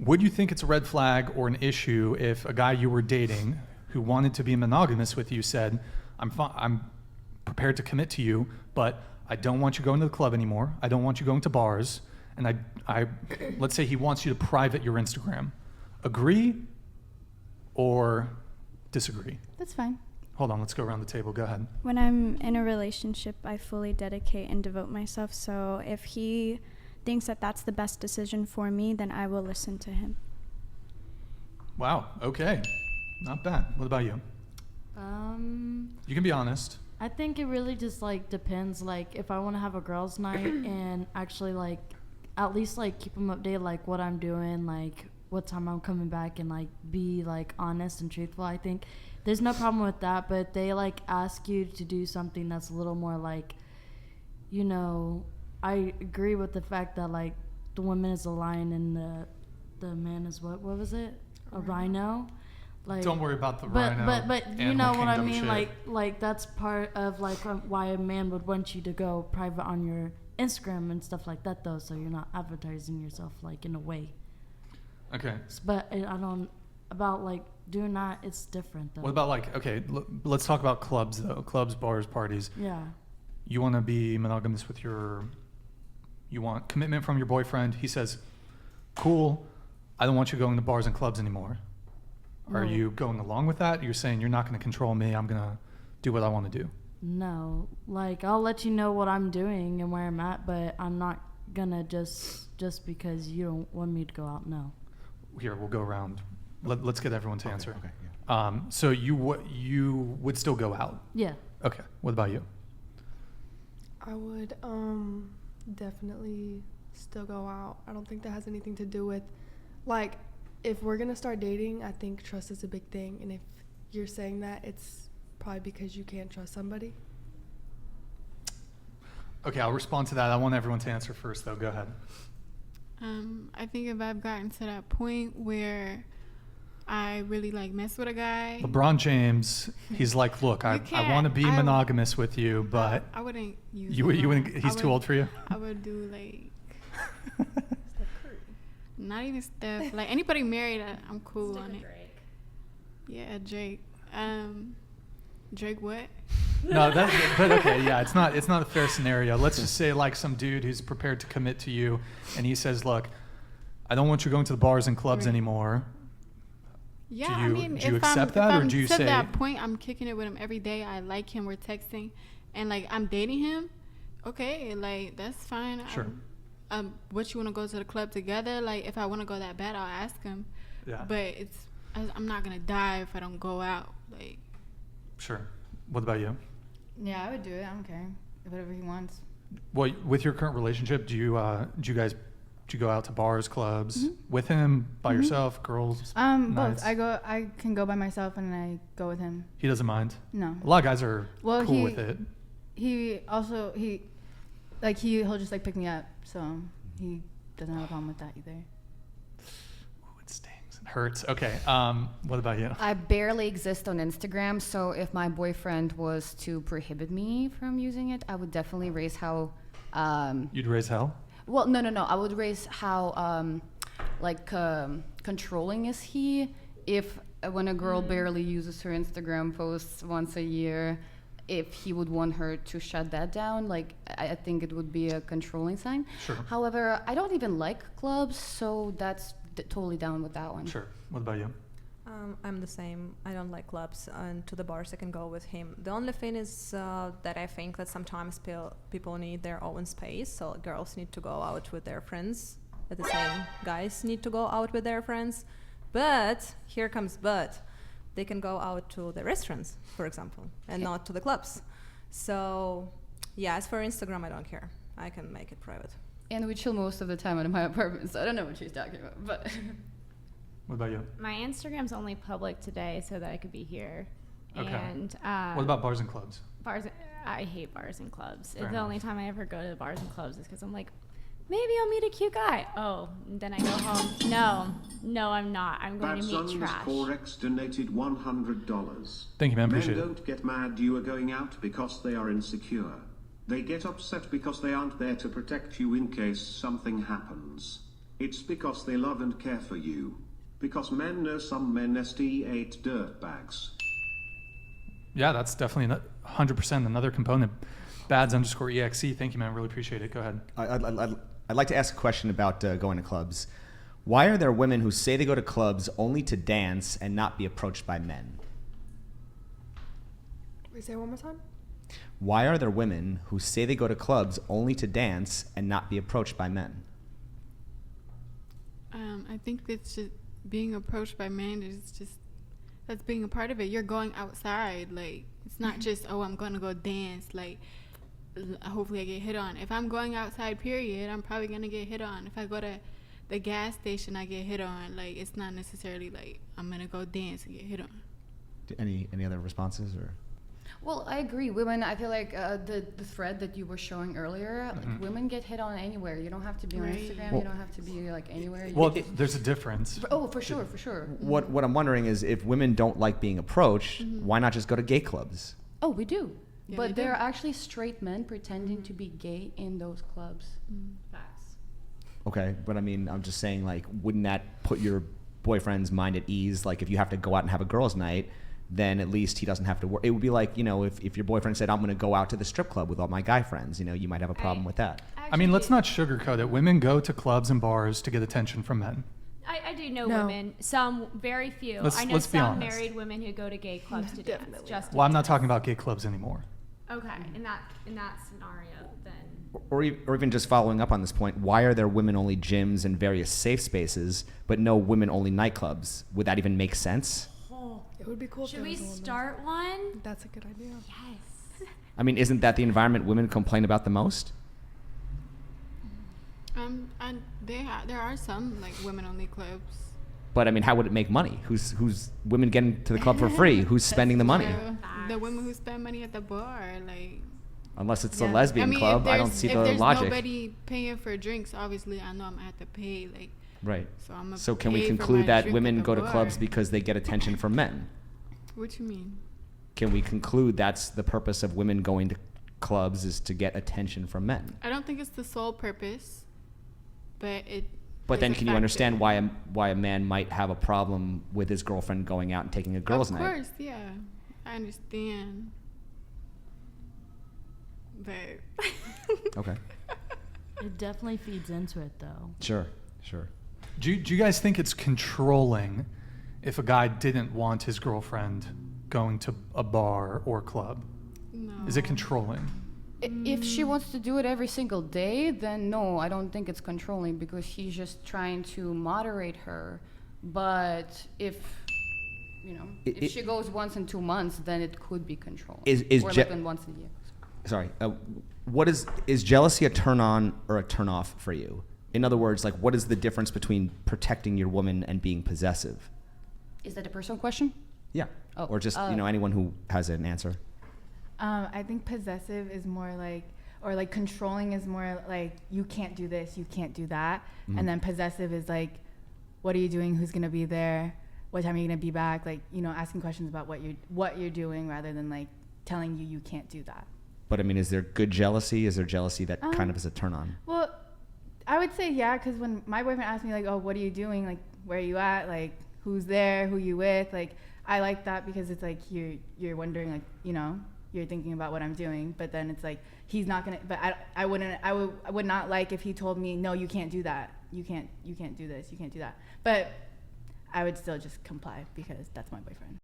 Would you think it's a red flag or an issue if a guy you were dating who wanted to be monogamous with you said, I'm prepared to commit to you, but I don't want you going to the club anymore. I don't want you going to bars. And I let's say he wants you to private your Instagram. Agree or disagree? That's fine. Hold on, let's go around the table. Go ahead. When I'm in a relationship, I fully dedicate and devote myself. So if he thinks that that's the best decision for me, then I will listen to him. Wow, okay. Not bad. What about you? You can be honest. I think it really just like depends. Like if I want to have a girls' night and actually like at least like keep them updated, like what I'm doing, like what time I'm coming back, and like be like honest and truthful. I think there's no problem with that. But they like ask you to do something that's a little more like, you know, I agree with the fact that like the woman is a lion and the man is what was it? A rhino. Like, don't worry about the rhino. But you know what I mean. Like that's part of like why a man would want you to go private on your Instagram and stuff like that, though, so you're not advertising yourself like in a way. Okay. But I don't about like doing that. It's different though. What about like let's talk about clubs though. Clubs, bars, parties. Yeah. You want to be monogamous with you want commitment from your boyfriend. He says, "Cool, I don't want you going to bars and clubs anymore." No. Are you going along with that? You're saying you're not going to control me. I'm going to do what I want to do. No, like I'll let you know what I'm doing and where I'm at, but I'm not gonna just because you don't want me to go out. No. Here, we'll go around. Let's get everyone to answer. Okay, yeah. So you would still go out? Yeah. Okay. What about you? I would definitely still go out. I don't think that has anything to do with, like, if we're gonna start dating, I think trust is a big thing, and if you're saying that, it's probably because you can't trust somebody. Okay, I'll respond to that. I want everyone to answer first, though. Go ahead. I think if I've gotten to that point where I really like mess with a guy. LeBron James, he's like, look, I want to be monogamous with you, but I wouldn't use. You wouldn't. He's too old for you. I would do like. Not even Steph. Like anybody married, I'm cool on it. Drake. Yeah, Drake. Drake what? No, but okay, yeah, it's not a fair scenario. Let's just say like some dude who's prepared to commit to you, and he says, "Look, I don't want you going to the bars and clubs anymore." Yeah, do you, I mean, do you if accept I'm, that, if or I'm do you to say that point, I'm kicking it with him every day. I like him. We're texting, and like I'm dating him. Okay, like that's fine. Sure. What you want to go to the club together? Like if I want to go that bad, I'll ask him. Yeah. But I'm not gonna die if I don't go out. Like. Sure. What about you? Yeah, I would do it. I don't care. Whatever he wants. Well, with your current relationship, do you go out to bars, clubs with him, by yourself, girls? Both. I can go by myself and I go with him. He doesn't mind? No. A lot of guys are cool with it. He'll just like pick me up, so he doesn't have a problem with that either. Ooh, it stings. It hurts. Okay. What about you? I barely exist on Instagram, so if my boyfriend was to prohibit me from using it, I would definitely raise how. You'd raise hell? Well, no. I would raise how, controlling is he if when a girl barely uses her Instagram posts once a year, if he would want her to shut that down, like I think it would be a controlling sign. Sure. However, I don't even like clubs, so that's totally down with that one. Sure. What about you? I'm the same. I don't like clubs, and to the bars I can go with him. The only thing is that I think that sometimes people need their own space, so girls need to go out with their friends. At the same, guys need to go out with their friends. But, here comes but, they can go out to the restaurants, for example, and not to the clubs. So, yeah, as for Instagram, I don't care. I can make it private. And we chill most of the time in my apartment, so I don't know what she's talking about, but... What about you? My Instagram's only public today so that I could be here. Okay. And what about bars and clubs? I hate bars and clubs. Fair The enough. only time I ever go to the bars and clubs is because I'm like, maybe I'll meet a cute guy. Oh, and then I go home. No, I'm not. I'm going to meet trash. Forex donated $100. Thank you, man. Appreciate Men it. don't get mad you are going out because they are insecure. They get upset because they aren't there to protect you in case something happens. It's because they love and care for you. Because men know some men ST8 dirtbags. Yeah, that's definitely 100% another component. Bads_EXE. Thank you, man. Really appreciate it. Go ahead. I'd like to ask a question about going to clubs. Why are there women who say they go to clubs only to dance and not be approached by men? Wait, say it one more time. Why are there women who say they go to clubs only to dance and not be approached by men? I think it's just being approached by men is just that's being a part of it. You're going outside, like it's not just I'm gonna go dance. Like hopefully I get hit on. If I'm going outside, period, I'm probably gonna get hit on. If I go to the gas station, I get hit on. Like it's not necessarily like I'm gonna go dance and get hit on. Any other responses or? Well, I agree. Women, I feel like the thread that you were showing earlier, like women get hit on anywhere. You don't have to be on Right. Instagram. Well- you don't have to be like anywhere. You Well, just- there's a difference. oh, for sure, for sure. What I'm wondering is if women don't like being approached, why not just go to gay clubs? Oh, we do. Yeah, But we there do. are actually straight men pretending to be gay in those clubs. Facts. Okay, but I mean, I'm just saying, like, wouldn't that put your boyfriend's mind at ease? Like, if you have to go out and have a girls' night, then at least he doesn't have to work. It would be like, you know, if your boyfriend said, I'm going to go out to the strip club with all my guy friends, you know, you might have a problem with that. I mean, let's not sugarcoat it. Women go to clubs and bars to get attention from men. I do know No. women, some, very few. Let's- I know let's be some honest. married women who go to gay clubs to dance. Definitely Just to Well, I'm not dance. talking about gay clubs anymore. Okay, in that scenario, then. Or even just following up on this point, why are there women-only gyms and various safe spaces, but no women-only nightclubs? Would that even make sense? It would be cool. if Should there we was a woman. start one? That's a good idea. Yes. I mean, isn't that the environment women complain about the most? And there are some like women-only clubs. But I mean, how would it make money? Who's women getting to the club for free? Who's spending the money? The women who spend money at the bar, like. Unless it's Yeah. a lesbian if club, I don't there's- see if the there's logic. nobody paying for drinks, obviously I know I'm gonna have to pay. Like, Right. so I'm gonna So can we pay for conclude my that drink at women the go to bar. clubs because they get attention from men? What you mean? Can we conclude that's the purpose of women going to clubs is to get attention from men? I don't think it's the sole purpose, but it. But plays then a can you factor. understand why a man might have a problem with his girlfriend going out and taking a girls' Of night? course, yeah, I understand. But. Okay. It definitely feeds into it, though. Sure. Do you guys think it's controlling if a guy didn't want his girlfriend going to a bar or club? No. Is it controlling? If she wants to do it every single day, then no, I don't think it's controlling because he's just trying to moderate her. But if, you know, if she goes once in 2 months, then it could be controlling. Is or je- like in once a year. Sorry. What is jealousy a turn on or a turn off for you? In other words, like, what is the difference between protecting your woman and being possessive? Is that a personal question? Yeah. Oh, Or just anyone who has an answer. I think possessive is more like, or like controlling is more like, you can't do this, you can't do that. Mhm. And then possessive is like, what are you doing? Who's gonna be there? What time are you gonna be back? Like, you know, asking questions about what you're doing rather than like telling you can't do that. But I mean, is there good jealousy? Is there jealousy that kind Um, of is a turn on? Well, I would say yeah, because when my boyfriend asked me like, oh, what are you doing? Like, where are you at? Like, who's there? Who you with? Like, I like that because it's like you're wondering, like, you know, you're thinking about what I'm doing, but then it's like he's not gonna. But I would not like if he told me, no, you can't do that. You can't do this. You can't do that. But I would still just comply because that's my boyfriend.